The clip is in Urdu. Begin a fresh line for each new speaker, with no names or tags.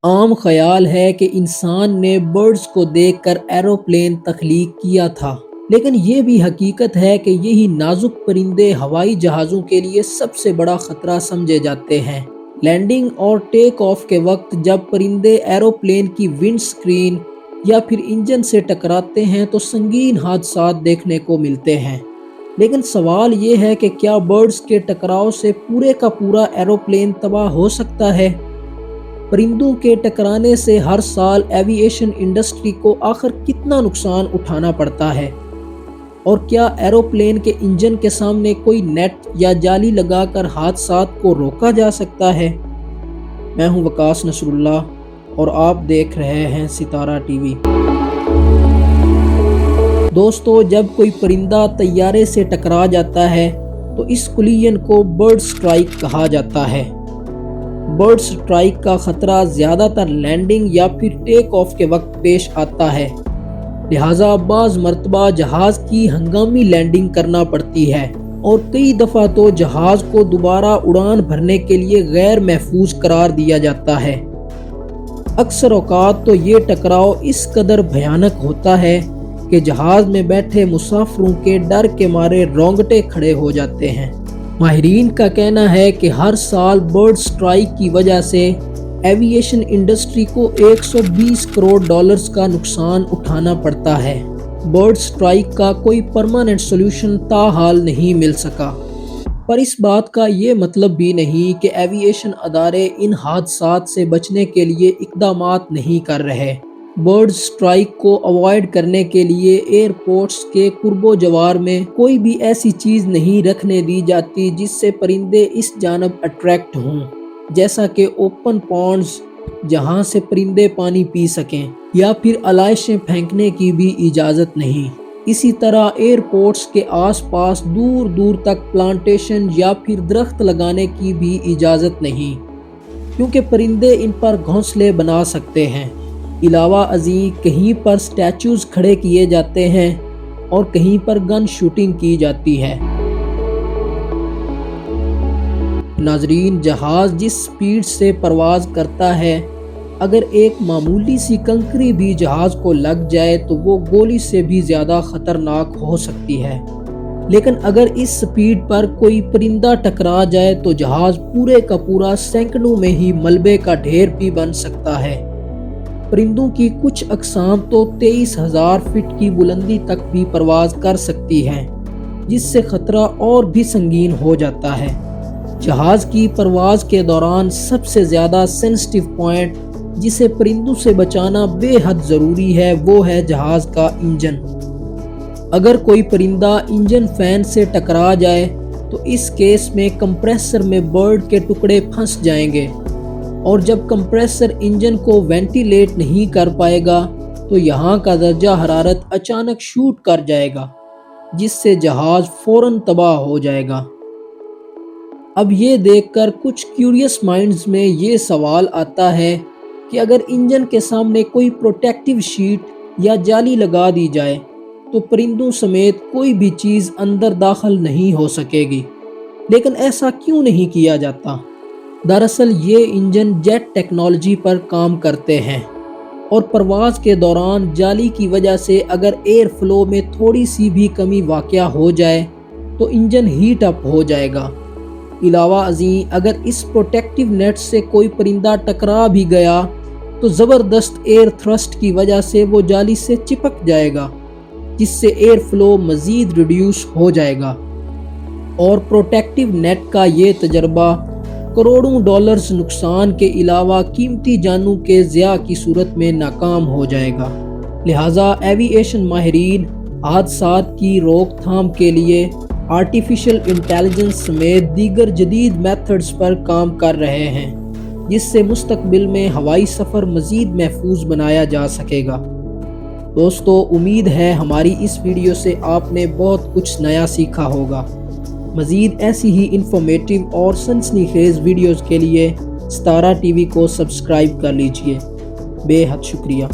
عام خیال ہے کہ انسان نے برڈز کو دیکھ کر ایروپلین تخلیق کیا تھا، لیکن یہ بھی حقیقت ہے کہ یہی نازک پرندے ہوائی جہازوں کے لیے سب سے بڑا خطرہ سمجھے جاتے ہیں۔ لینڈنگ اور ٹیک آف کے وقت جب پرندے ایروپلین کی ونڈ سکرین یا پھر انجن سے ٹکراتے ہیں تو سنگین حادثات دیکھنے کو ملتے ہیں۔ لیکن سوال یہ ہے کہ کیا برڈز کے ٹکراؤ سے پورے کا پورا ایروپلین تباہ ہو سکتا ہے؟ پرندوں کے ٹکرانے سے ہر سال ایوی ایشن انڈسٹری کو آخر کتنا نقصان اٹھانا پڑتا ہے؟ اور کیا ایروپلین کے انجن کے سامنے کوئی نیٹ یا جالی لگا کر حادثات کو روکا جا سکتا ہے؟ میں ہوں وقاص نصر اللہ اور آپ دیکھ رہے ہیں ستارہ ٹی وی۔ دوستو، جب کوئی پرندہ طیارے سے ٹکرا جاتا ہے تو اس کلیژن کو برڈ سٹرائک کہا جاتا ہے۔ برڈ سٹرائک کا خطرہ زیادہ تر لینڈنگ یا پھر ٹیک آف کے وقت پیش آتا ہے، لہٰذا بعض مرتبہ جہاز کی ہنگامی لینڈنگ کرنا پڑتی ہے اور کئی دفعہ تو جہاز کو دوبارہ اڑان بھرنے کے لیے غیر محفوظ قرار دیا جاتا ہے۔ اکثر اوقات تو یہ ٹکراؤ اس قدر بھیانک ہوتا ہے کہ جہاز میں بیٹھے مسافروں کے ڈر کے مارے رونگٹے کھڑے ہو جاتے ہیں۔ ماہرین کا کہنا ہے کہ ہر سال برڈ سٹرائک کی وجہ سے ایوی ایشن انڈسٹری کو 120 کروڑ ڈالرز کا نقصان اٹھانا پڑتا ہے۔ برڈ سٹرائک کا کوئی پرماننٹ سولوشن تاحال نہیں مل سکا، پر اس بات کا یہ مطلب بھی نہیں کہ ایوی ایشن ادارے ان حادثات سے بچنے کے لیے اقدامات نہیں کر رہے۔ برڈ سٹرائک کو اوائڈ کرنے کے لیے ایئرپورٹس کے قرب و جوار میں کوئی بھی ایسی چیز نہیں رکھنے دی جاتی جس سے پرندے اس جانب اٹریکٹ ہوں، جیسا کہ اوپن پونڈز جہاں سے پرندے پانی پی سکیں، یا پھر علائشیں پھینکنے کی بھی اجازت نہیں۔ اسی طرح ایئرپورٹس کے آس پاس دور دور تک پلانٹیشن یا پھر درخت لگانے کی بھی اجازت نہیں، کیونکہ پرندے ان پر گھونسلے بنا سکتے ہیں۔ علاوہ ازیں کہیں پر سٹیچوز کھڑے کیے جاتے ہیں اور کہیں پر گن شوٹنگ کی جاتی ہے۔ ناظرین، جہاز جس سپیڈ سے پرواز کرتا ہے، اگر ایک معمولی سی کنکری بھی جہاز کو لگ جائے تو وہ گولی سے بھی زیادہ خطرناک ہو سکتی ہے۔ لیکن اگر اس سپیڈ پر کوئی پرندہ ٹکرا جائے تو جہاز پورے کا پورا سینکڑوں میں ہی ملبے کا ڈھیر بھی بن سکتا ہے۔ پرندوں کی کچھ اقسام تو 23,000 فٹ کی بلندی تک بھی پرواز کر سکتی ہیں، جس سے خطرہ اور بھی سنگین ہو جاتا ہے۔ جہاز کی پرواز کے دوران سب سے زیادہ سینسٹیو پوائنٹ جسے پرندوں سے بچانا بے حد ضروری ہے وہ ہے جہاز کا انجن۔ اگر کوئی پرندہ انجن فین سے ٹکرا جائے تو اس کیس میں کمپریسر میں برڈ کے ٹکڑے پھنس جائیں گے، اور جب کمپریسر انجن کو وینٹیلیٹ نہیں کر پائے گا تو یہاں کا درجہ حرارت اچانک شوٹ کر جائے گا، جس سے جہاز فوراً تباہ ہو جائے گا۔ اب یہ دیکھ کر کچھ کیوریس مائنڈز میں یہ سوال آتا ہے کہ اگر انجن کے سامنے کوئی پروٹیکٹیو شیٹ یا جالی لگا دی جائے تو پرندوں سمیت کوئی بھی چیز اندر داخل نہیں ہو سکے گی، لیکن ایسا کیوں نہیں کیا جاتا؟ دراصل یہ انجن جیٹ ٹیکنالوجی پر کام کرتے ہیں، اور پرواز کے دوران جالی کی وجہ سے اگر ایئر فلو میں تھوڑی سی بھی کمی واقع ہو جائے تو انجن ہیٹ اپ ہو جائے گا۔ علاوہ ازیں اگر اس پروٹیکٹیو نیٹ سے کوئی پرندہ ٹکرا بھی گیا تو زبردست ایئر تھرسٹ کی وجہ سے وہ جالی سے چپک جائے گا، جس سے ایئر فلو مزید ریڈیوس ہو جائے گا، اور پروٹیکٹیو نیٹ کا یہ تجربہ کروڑوں ڈالرز نقصان کے علاوہ قیمتی جانوں کے ضیاع کی صورت میں ناکام ہو جائے گا۔ لہٰذا ایوی ایشن ماہرین حادثات کی روک تھام کے لیے آرٹیفیشل انٹیلیجنس سمیت دیگر جدید میتھڈز پر کام کر رہے ہیں، جس سے مستقبل میں ہوائی سفر مزید محفوظ بنایا جا سکے گا۔ دوستو، امید ہے ہماری اس ویڈیو سے آپ نے بہت کچھ نیا سیکھا ہوگا۔ مزید ایسی ہی انفارمیٹیو اور سنسنی خیز ویڈیوز کے لیے ستارہ ٹی وی کو سبسکرائب کر لیجئے۔ بے حد شکریہ۔